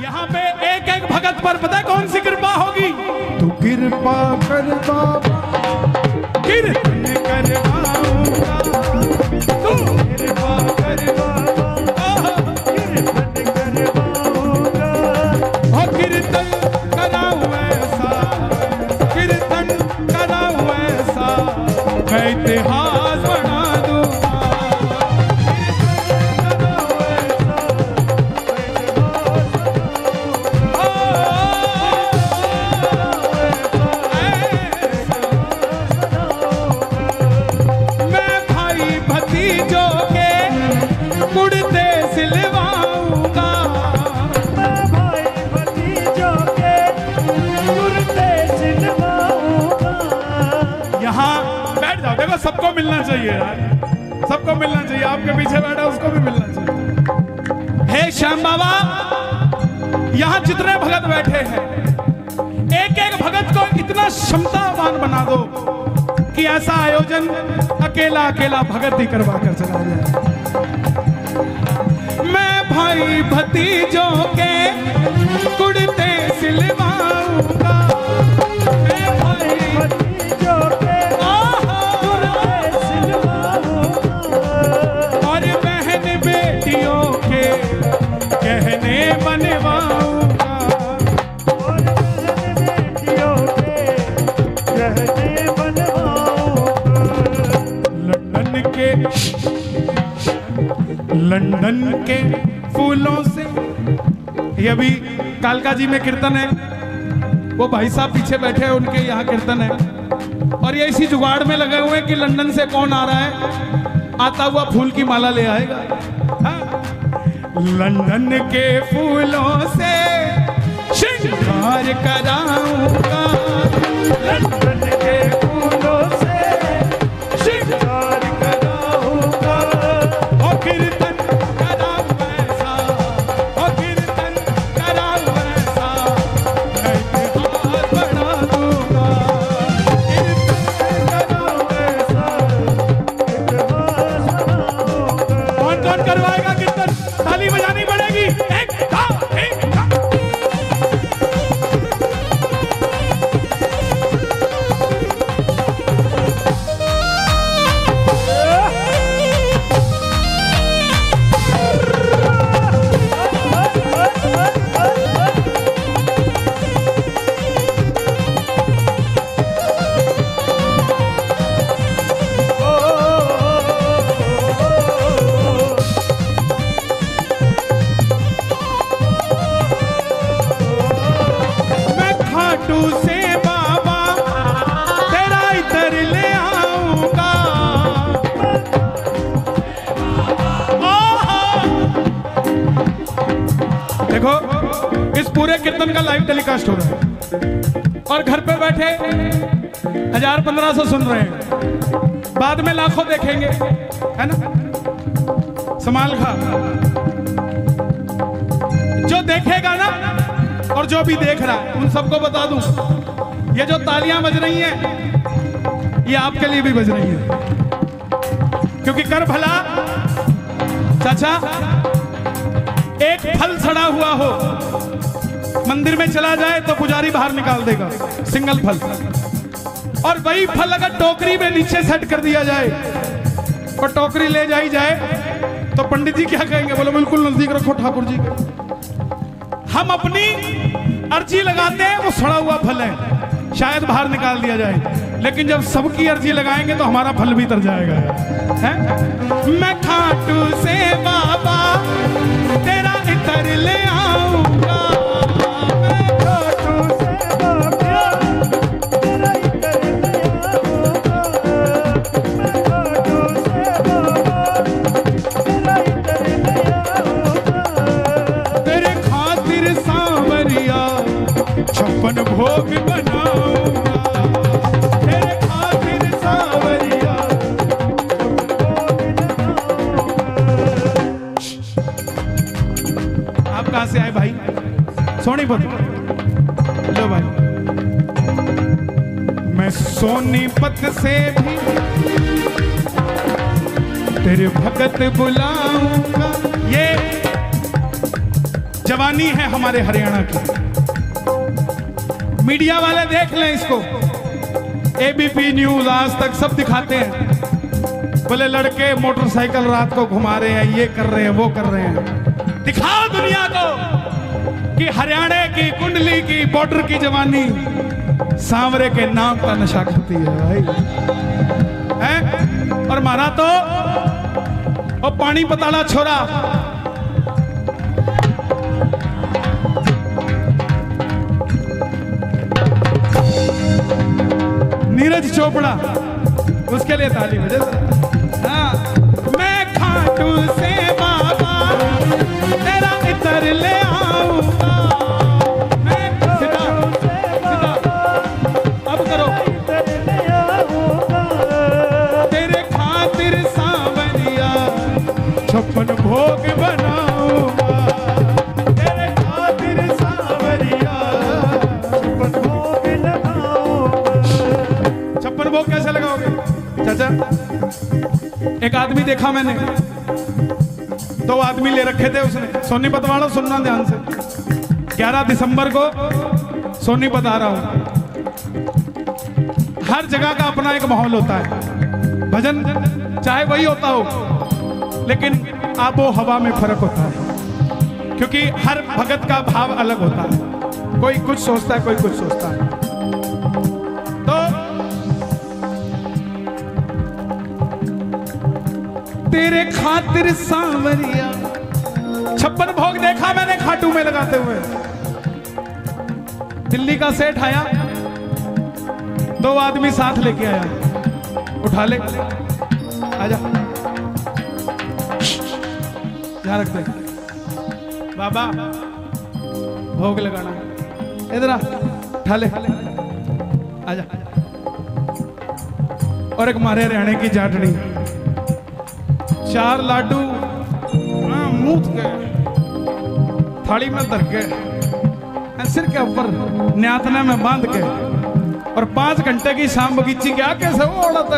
यहाँ पे एक एक भगत पर पता है कौन सी कृपा होगी? तू कृपा कर बाबा, कीर्तन करवाऊंगा, तू कृपा कर बाबा, कीर्तन करवाऊंगा। हो कीर्तन कराऊं ऐसा, कीर्तन कराऊं ऐसा, मैं इतिहास बना दूंगा। मैं भाई भतीजों के कुर्ते सिलवाऊंगा, मैं भाई भतीजों के कुर्ते सिलवाऊंगा। यहाँ बैठ जाओ। देखो सबको मिलना चाहिए यार, सबको मिलना चाहिए। आपके पीछे बैठा उसको भी मिलना चाहिए। हे श्याम बाबा, यहाँ जितने भगत बैठे हैं, एक एक भगत को इतना क्षमतावान बना दो कि ऐसा आयोजन अकेला अकेला भगत ही करवा कर चला जाए। मैं भाई भतीजों के कुर्ते सिलवाऊंगा, मैं भाई भतीजों के कुर्ते सिलवाऊंगा। और बहन बेटियों के गहने बनवाऊंगा, और बहन बेटियों के गहने बनवाऊंगा। लंदन के फूलों से। ये अभी कालका जी में कीर्तन है, वो भाई साहब पीछे बैठे हैं, उनके यहाँ कीर्तन है। और ये इसी जुगाड़ में लगे हुए हैं कि लंदन से कौन आ रहा है, आता हुआ फूल की माला ले आएगा। हाँ? लंदन के फूलों से श्रृंगार कराऊंगा, लंदन के फूलों से श्रृंगार कराऊंगा। ओ कीर्तन कराऊं ऐसा, ओ कीर्तन कराऊं ऐसा, मैं इतिहास बना दूंगा। कीर्तन कराऊं ऐसा। कौन कौन करवाएगा कीर्तन? ताली बजानी पड़ेगी। एक था, एक था। मैं खाटू से बाबा तेरा इधर ले आऊंगा। देखो इस पूरे कीर्तन का लाइव टेलीकास्ट हो रहा है और घर पे बैठे 1000-1500 सुन रहे हैं, बाद में लाखों देखेंगे, है ना? संभाल खा। जो देखेगा ना और जो भी देख रहा है, उन सबको बता दूं, ये जो तालियां बज रही हैं, ये आपके लिए भी बज रही हैं। क्योंकि कर भला चाचा, एक फल सड़ा हुआ हो, मंदिर में चला जाए तो पुजारी बाहर निकाल देगा, सिंगल फल। और वही फल अगर टोकरी में नीचे सेट कर दिया जाए और टोकरी ले जाई जाए तो पंडित जी क्या कहेंगे? बोलो बिल्कुल नजदीक रखो ठाकुर जी। हम अपनी अर्जी लगाते हैं, वो सड़ा हुआ फल है, शायद बाहर निकाल दिया जाए, लेकिन जब सबकी अर्जी लगाएंगे तो हमारा फल भी तर जाएगा, है? मैं खाटू से बाबा तेरा इतर ले आऊंगा, मैं खाटू से बाबा तेरा इतर ले आऊंगा। मैं खाटू से बाबा तेरा इतर ले आऊंगा। तेरे खातिर सांवरिया 56 भोग बनाऊंगा, तेरे खातिर सांवरिया। आप कहां से आए भाई? सोनीपत। लो भाई, मैं सोनीपत से भी तेरे भगत बुलाऊंगा। ये जवानी है हमारे हरियाणा की। मीडिया वाले देख लें इसको, एबीपी न्यूज, आज तक सब दिखाते हैं, बोले लड़के मोटरसाइकिल रात को घुमा रहे हैं, ये कर रहे हैं, वो कर रहे हैं। दिखाओ दुनिया को कि हरियाणा की कुंडली की बॉर्डर की जवानी सांवरे के नाम का नशा करती है भाई, है? और मारा तो और पानी पताला छोरा, नीरज चोपड़ा, उसके लिए ताली बजे। हाँ, मैं खाटू से बाबा तेरा इतर ले आऊंगा, मैं खाटू से बाबा अब करो इतर ले आऊंगा, तेरे खातिर सांवरिया 56 भोग बनाऊंगा, तेरे खातिर सांवरिया 56 भोग लगाऊंगा। 56 भोग कैसे लगाओगे चाचा? एक आदमी देखा मैंने, 2 आदमी ले रखे थे उसने। सोनीपत वालों सुनना ध्यान से, 11 दिसंबर को सोनीपत आ रहा हूं। हर जगह का अपना एक माहौल होता है, भजन चाहे वही होता हो, लेकिन आबो हवा में फर्क होता है, क्योंकि हर भगत का भाव अलग होता है। कोई कुछ सोचता है, कोई कुछ सोचता है। तो तेरे खातिर सांवरिया 56 भोग देखा मैंने खाटू में लगाते हुए। दिल्ली का सेठ आया, 2 आदमी साथ लेके आया, उठा ले, आजा, यहाँ रख दे बाबा, भोग लगाना, इधर आ, उठा ले, आजा। और एक मारे हरियाणे की जाटनी, 4 लाडू मूत के थाली में धर के सिर के ऊपर न्यातना में बांध के, और 5 घंटे की शाम बगीची के आके से वो औरत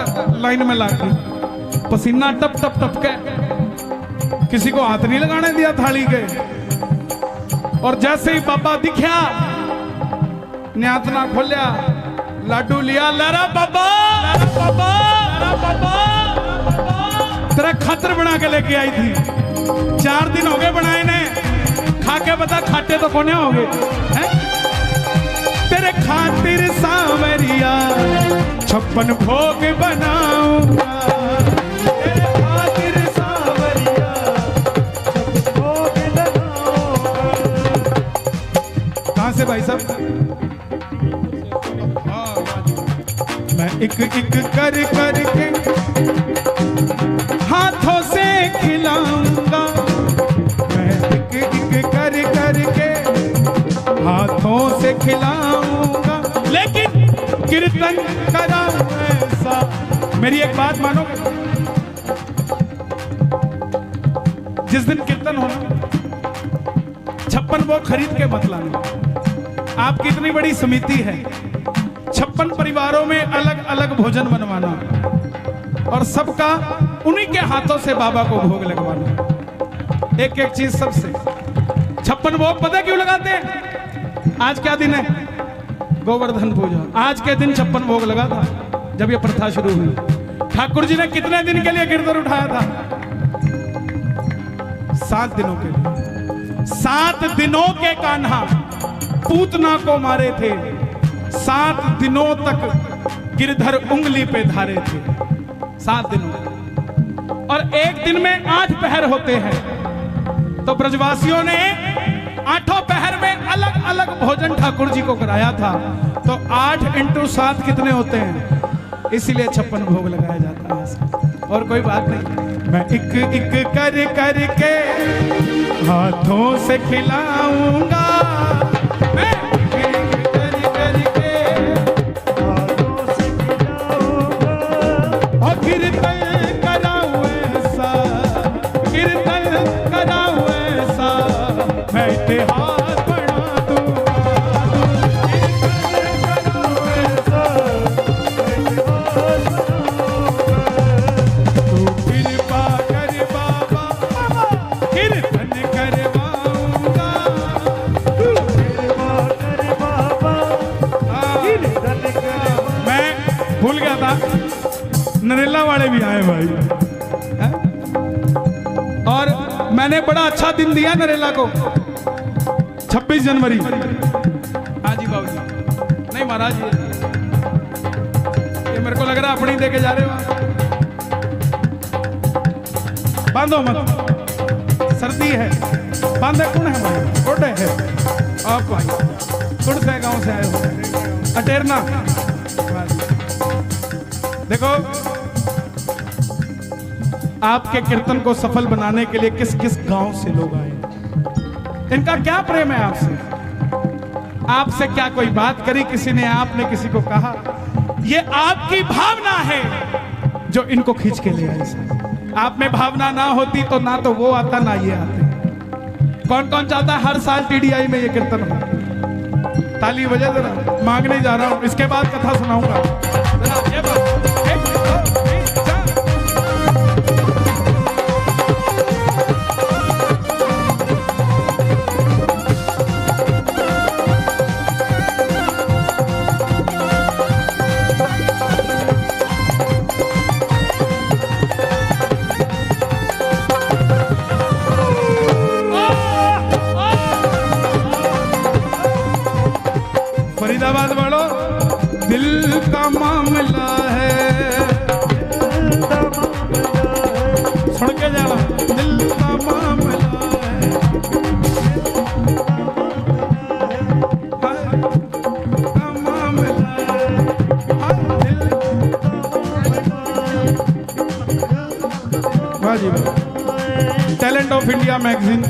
लाइन में लाके पसीना टप टप टप के, किसी को हाथ नहीं लगाने दिया थाली के। और जैसे ही बाबा दिखा, न्यातना खोलिया, लाडू लिया, लरा बाबा, लरा बाबा, लरा बाबा, तेरा खातर बना के लेके आई थी। 4 दिन हो गए बनाए ने, खा के बता खाते तो कोने हो गए हैं? तेरे खातिर सांवरिया 56 भोग बनाऊंगा, तेरे खातिर सांवरिया 56 भोग लगाऊंगा। कहां से भाई साहब? मैं एक एक कर के हाथों से खिलाऊंगा, मैं एक एक कर के हाथों से खिलाऊंगा, लेकिन कीर्तन कराऊं ऐसा। मेरी एक बात मानोगे? जिस दिन कीर्तन होना, 56 वो खरीद के मत लाना। आपकी इतनी बड़ी समिति है, 56 परिवारों में अलग अलग भोजन बनवाना और सबका उन्हीं के हाथों से बाबा को भोग लगवाना। एक एक चीज सबसे। 56 भोग पता क्यों लगाते हैं? आज क्या दिन है? गोवर्धन पूजा। आज के दिन 56 भोग लगा था जब ये प्रथा शुरू हुई। ठाकुर जी ने कितने दिन के लिए गिरधर उठाया था? 7 दिनों के लिए। 7 दिनों के कान्हा पूतना को मारे थे, 7 दिनों तक गिरधर उंगली पे धारे थे, 7 दिनों। और एक दिन में 8 पहर होते हैं, तो ब्रजवासियों ने 8 पहर में अलग अलग भोजन ठाकुर जी को कराया था। तो 8 × 7 कितने होते हैं? इसीलिए 56 भोग लगाया जाता है, और कोई बात नहीं। मैं एक एक कर के हाथों से खिलाऊंगा, मैं एक कर के हाथों से खिलाऊंगा, और कीर्तन कराऊं ऐसा, कीर्तन कराऊं ऐसा, मैं इतिहास बना दूंगा, कीर्तन कराऊं ऐसा, इतिहास बनाऊंगा। तू कृपा कर बाबा, कीर्तन करवाऊंगा, भूल गया था, नरेला वाले भी आए भाई हैं? और मैंने बड़ा अच्छा दिन दिया नरेला को, 26 जनवरी। हाँ जी बाबू जी, नहीं महाराज ये मेरे को लग रहा है अपनी दे के जा रहे हो। बांधो मत, सर्दी है, बांधे कौन है भाई? कोटे है आप भाई, कुड़ से गांव से आए हो, अटेरना। देखो आपके कीर्तन को सफल बनाने के लिए किस किस गांव से लोग आए, इनका क्या प्रेम है आपसे, आपसे क्या कोई बात करी किसी ने, आपने किसी को कहा, ये आपकी भावना है जो इनको खींच के ले आई। आप में भावना ना होती तो ना तो वो आता ना ये आते। कौन कौन चाहता है हर साल टीडीआई में ये कीर्तन हो? ताली बजा जरा, मांगने जा रहा हूं, इसके बाद कथा सुनाऊंगा। जरा ये बात, एक, दो, तीन, चार। फरीदाबाद वालों, दिल का मामला है, सुन के जाना, दिल का मामला है, का मामला है, दिल। वाह जी वाह, टैलेंट ऑफ इंडिया मैगजीन,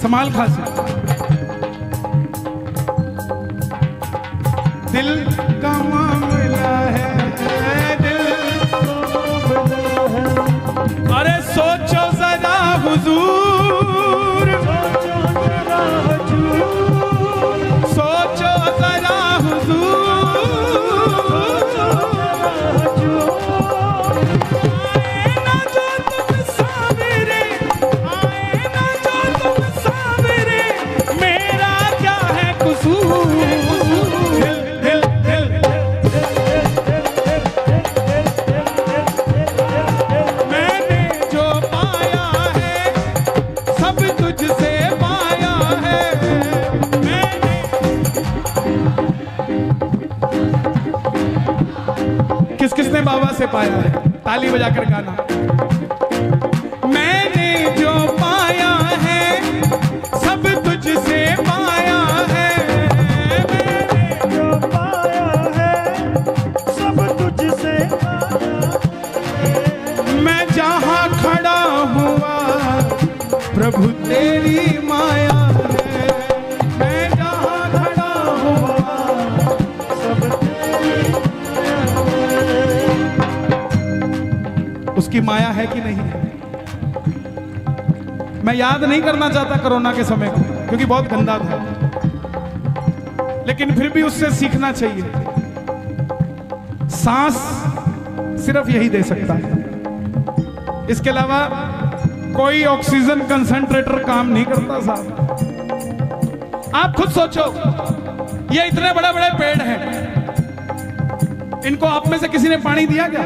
समाल खासी। दिल का मामला है, दिल अरे सोचो जरा हुजूर, सोचो जरा हुजूर, आए ना जो तुम सावरे, आए ना जो तुम सावरे, मेरा क्या है कसूर। किस किसने बाबा से पाया है? ताली बजाकर गाना। मैंने जो पाया है सब तुझसे पाया है, मैंने जो पाया है सब तुझसे पाया है। मैं जहाँ खड़ा हुआ प्रभु तेरी माया है, मैं जहाँ खड़ा हुआ सब तेरी उसकी माया है कि नहीं है? मैं याद नहीं करना चाहता कोरोना के समय को, क्योंकि बहुत गंदा था, लेकिन फिर भी उससे सीखना चाहिए। सांस सिर्फ यही दे सकता है, इसके अलावा कोई ऑक्सीजन कंसंट्रेटर काम नहीं करता साहब। आप खुद सोचो, ये इतने बड़े बड़े पेड़ हैं, इनको आप में से किसी ने पानी दिया क्या?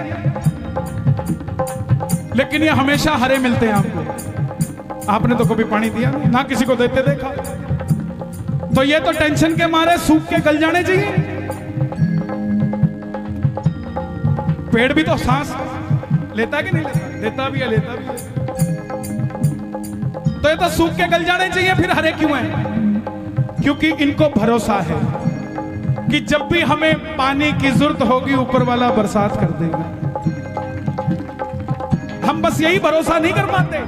लेकिन ये हमेशा हरे मिलते हैं आपको, आपने तो कभी पानी दिया नहीं, ना किसी को देते देखा। तो ये तो टेंशन के मारे सूख के गल जाने चाहिए। पेड़ भी तो सांस लेता है कि नहीं लेता? लेता भी है, लेता भी है। तो ये तो सूख के गल जाने चाहिए, फिर हरे क्यों हैं? क्योंकि इनको भरोसा है कि जब भी हमें पानी की जरूरत होगी ऊपर वाला बरसात कर देगा। हम बस यही भरोसा नहीं कर पाते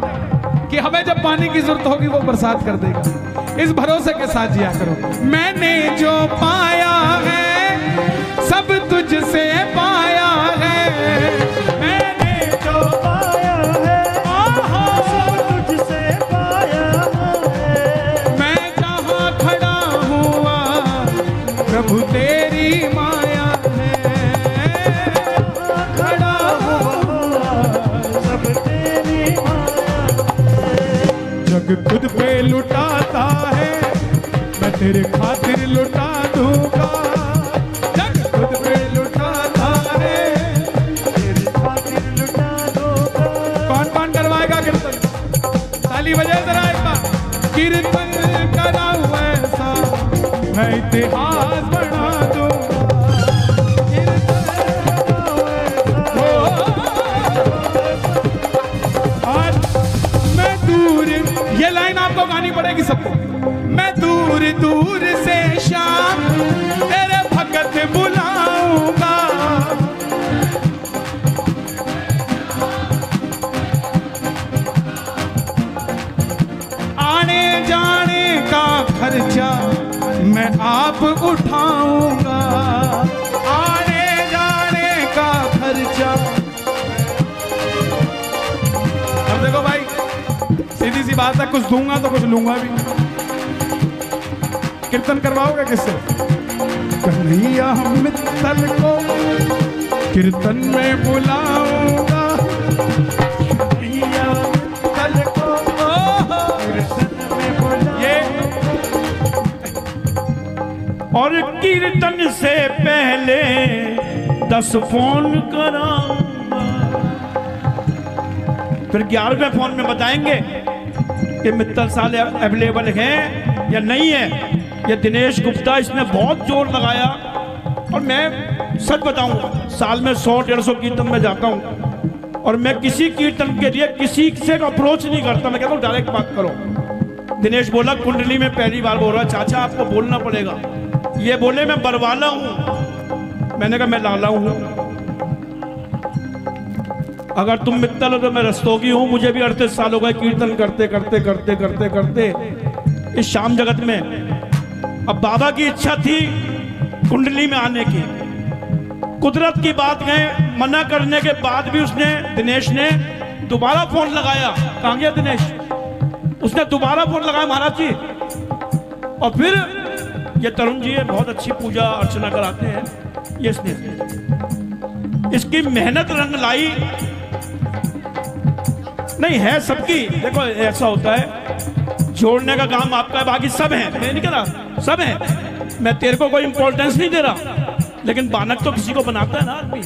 कि हमें जब पानी की जरूरत होगी वो बरसात कर देगा। इस भरोसे के साथ जिया करो। मैंने जो पाया है सब तुझसे पाया है, मैंने जो पाया है सब तुझसे पाया है। मैं जहाँ खड़ा हुआ प्रभु तेरी माया है, खड़ा हुआ सब तेरी माया जग खुद पे लुटाता है, मैं तेरे खातिर लुटा दूंगा। जग खुद पे लुटाता मैं इतिहास बना दूंगा। आज मैं दूर, ये लाइन आपको गानी पड़ेगी सबको। मैं दूर दूर से शाम तेरे भगत बुलाऊंगा। आने जाने का खर्चा मैं आप उठाऊंगा। आने जाने का खर्चा। अब देखो भाई, सीधी सी बात है, कुछ दूंगा तो कुछ लूंगा भी। कीर्तन करवाओगे किससे? कन्हैया मित्तल को कीर्तन में बुलाऊंगा। कन्हैया मित्तल को कीर्तन में बुलाऊंगा। और कीर्तन से पहले 10 फोन कराऊंगा। फिर 11वें फोन में बताएंगे कि मित्तल साल अवेलेबल हैं या नहीं है। ये दिनेश गुप्ता, इसने बहुत जोर लगाया। और मैं सच बताऊं, साल में 100-150 कीर्तन में जाता हूं और मैं किसी कीर्तन के लिए किसी से अप्रोच नहीं करता। मैं कहता हूं डायरेक्ट बात करो। दिनेश बोला कुंडली में पहली बार बोल रहा, चाचा आपको बोलना पड़ेगा। ये बोले मैं बरवाला हूं। मैंने कहा मैं लाला हूं। अगर तुम मित्तल हो तो मैं रस्तोगी हूं। मुझे भी 38 साल हो गए कीर्तन करते करते करते करते करते इस शाम जगत में। अब बाबा की इच्छा थी कुंडली में आने की। कुदरत की बात है, मना करने के बाद भी उसने, दिनेश ने दोबारा फोन लगाया। कहां गया दिनेश? उसने दोबारा फोन लगाया महाराज जी। और फिर ये तरुण जी है, बहुत अच्छी पूजा अर्चना कराते हैं। ये इसकी मेहनत रंग लाई। नहीं है सबकी। देखो ऐसा होता है, जोड़ने का काम आपका है, बाकी सब है। मैं नहीं कह रहा सब है, मैं तेरे को कोई इंपॉर्टेंस नहीं दे रहा, लेकिन बानक तो किसी को बनाता है ना आदमी।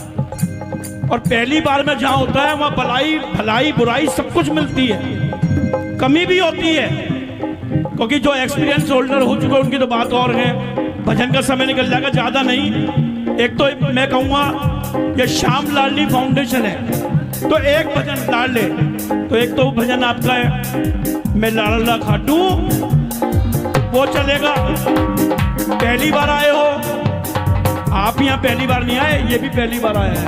और पहली बार में जहां होता है वहां भलाई भलाई बुराई सब कुछ मिलती है, कमी भी होती है। क्योंकि जो एक्सपीरियंस होल्डर हो चुके हैं उनकी तो बात और है। भजन का समय निकल जाएगा, ज्यादा नहीं। एक तो मैं कहूंगा ये श्याम लाडली फाउंडेशन है, तो एक भजन डाल ले। तो एक तो भजन आपका है, मैं लाडला खाटू, वो चलेगा। पहली बार आए हो आप, यहाँ पहली बार नहीं आए, ये भी पहली बार आया है।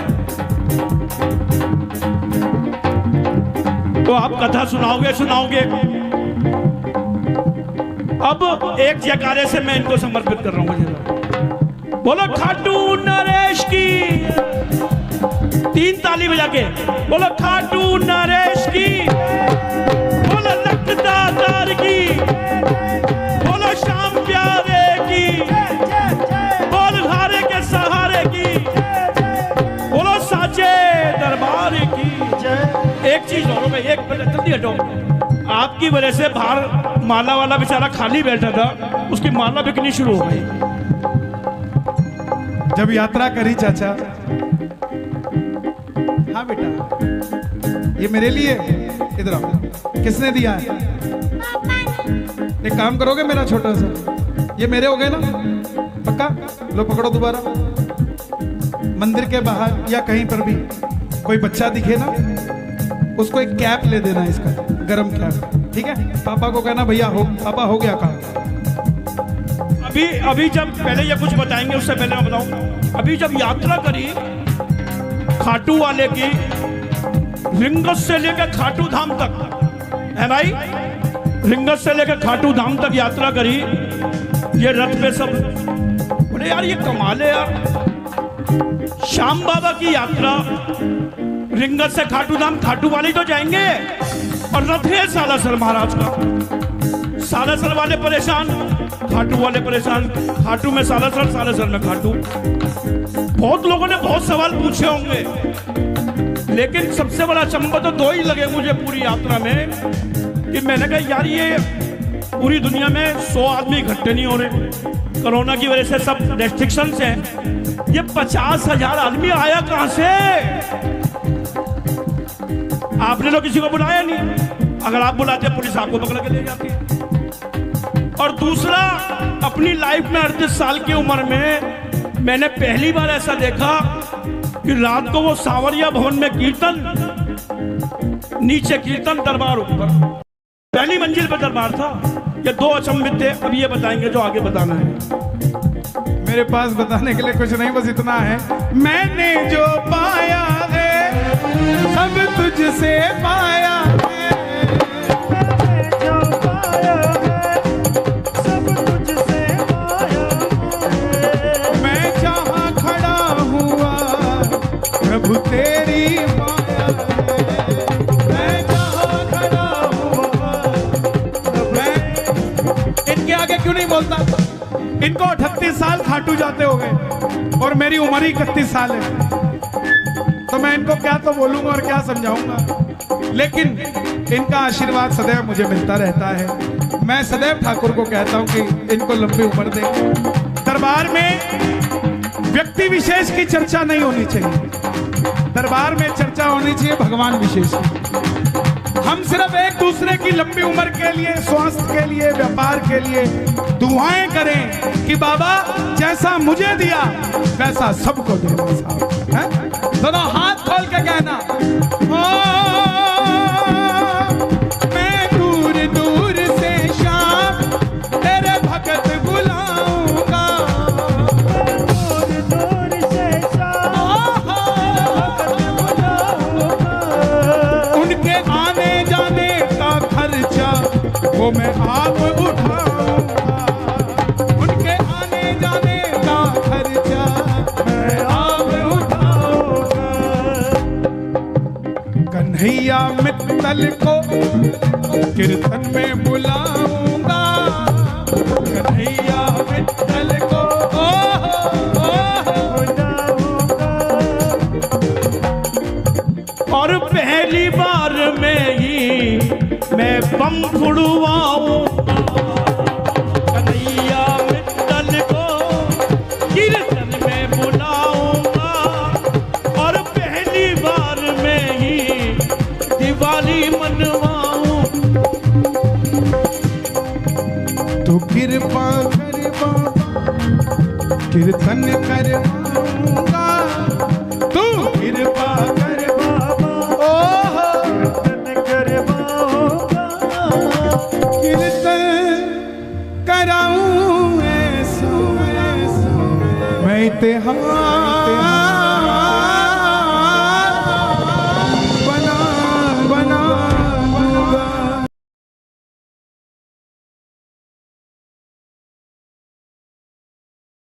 तो आप कथा सुनाओगे। अब एक जयकारे से मैं इनको समर्पित कर रहा हूँ। बोलो खाटू नरेश की, 3 ताली बजा के बोलो खाटू नरेश की, बोलो लखदातार की, बोलो श्याम प्यारे की, बोल हारे के सहारे की, बोलो साचे दरबार की। एक चीज और भाई, एक मिनट जल्दी हटो। आपकी वजह से बाहर माला वाला बेचारा खाली बैठा था, उसकी माला बिकनी शुरू हो गई। जब यात्रा करी चाचा, हाँ बेटा ये मेरे लिए, इधर आओ, किसने दिया है? एक काम करोगे मेरा छोटा सा, ये मेरे हो गए ना पक्का? लो पकड़ो दोबारा। मंदिर के बाहर या कहीं पर भी कोई बच्चा दिखे ना, उसको एक कैप ले देना, इसका गरम कैप, ठीक है? पापा को कहना भैया हो, पापा हो गया काम। अभी जब पहले ये कुछ बताएंगे, उससे पहले मैं बताऊं, अभी जब यात्रा करी खाटू वाले की, रिंगस से लेकर खाटू धाम तक है भाई, रिंगस से लेकर खाटू धाम तक यात्रा करी। ये रथ पे सब बोले यार ये कमाल है यार, श्याम बाबा की यात्रा रिंगस से खाटू धाम, खाटू वाले तो जाएंगे और रथ है सालासर महाराज का। सालासर वाले परेशान, खाटू वाले परेशान, खाटू में सालासर, सालासर में खाटू। बहुत लोगों ने बहुत सवाल पूछे होंगे, लेकिन सबसे बड़ा अचंभा तो 2 ही लगे मुझे पूरी यात्रा में, कि मैंने कहा यार ये पूरी दुनिया में 100 आदमी इकट्ठे नहीं हो रहे, कोरोना की वजह से सब रेस्ट्रिक्शंस हैं, ये 50,000 आदमी आया कहां से? आपने तो किसी को बुलाया नहीं, अगर आप बुलाते पुलिस आपको पकड़ के ले जाती है। और दूसरा, अपनी लाइफ में 38 साल की उम्र में मैंने पहली बार ऐसा देखा कि रात को वो सावरिया भवन में कीर्तन, नीचे कीर्तन, दरबार ऊपर, पहली मंजिल पर दरबार था। ये दो अचंभित थे। अब ये बताएंगे जो आगे बताना है। मेरे पास बताने के लिए कुछ नहीं, बस इतना है, मैंने जो पाया है सब तुझसे पाया है, जो पाया है सब तुझसे पाया है। मैं जहाँ खड़ा हुआ प्रभु तेरी माया है, मैं जहाँ खड़ा हुआ। मैं इनके आगे क्यों नहीं बोलता? इनको 38 साल खाटू जाते हो गए और मेरी उम्र ही 31 साल है, तो मैं इनको क्या तो बोलूंगा और क्या समझाऊंगा। लेकिन इनका आशीर्वाद सदैव मुझे मिलता रहता है। मैं सदैव ठाकुर को कहता हूं कि इनको लंबी उम्र दे। दरबार में व्यक्ति विशेष की चर्चा नहीं होनी चाहिए, दरबार में चर्चा होनी चाहिए भगवान विशेष की। हम सिर्फ एक दूसरे की लंबी उम्र के लिए, स्वास्थ्य के लिए, व्यापार के लिए दुआएं करें कि बाबा जैसा मुझे दिया वैसा सबको देना साहब, है? दोनों हाथ खोल के कहना, ओ मैं दूर दूर से शाम तेरे भगत बुलाऊंगा, दूर दूर से शाम भगत बुलाऊंगा। उनके आने जाने का खर्चा वो मैं आप उठाऊंगा, उनके आने जाने का खर्चा मैं आप उठाऊंगा। कन्हैया मित्तल को कीर्तन में बुलाऊंगा, कन्हैया मित्तल को और पहली बार में ही मैं बम फुड़वाऊंगा, कन्हैया मित्तल को कीर्तन में बुलाऊंगा, और पहली बार में ही दिवाली मनवाऊं। तू कृपा कर बाबा कीर्तन करवाऊंगा, तू कृपा कर बाबा, कीर्तन करवाऊंगा। कीर्तन कराऊं ऐसो मैं इतिहास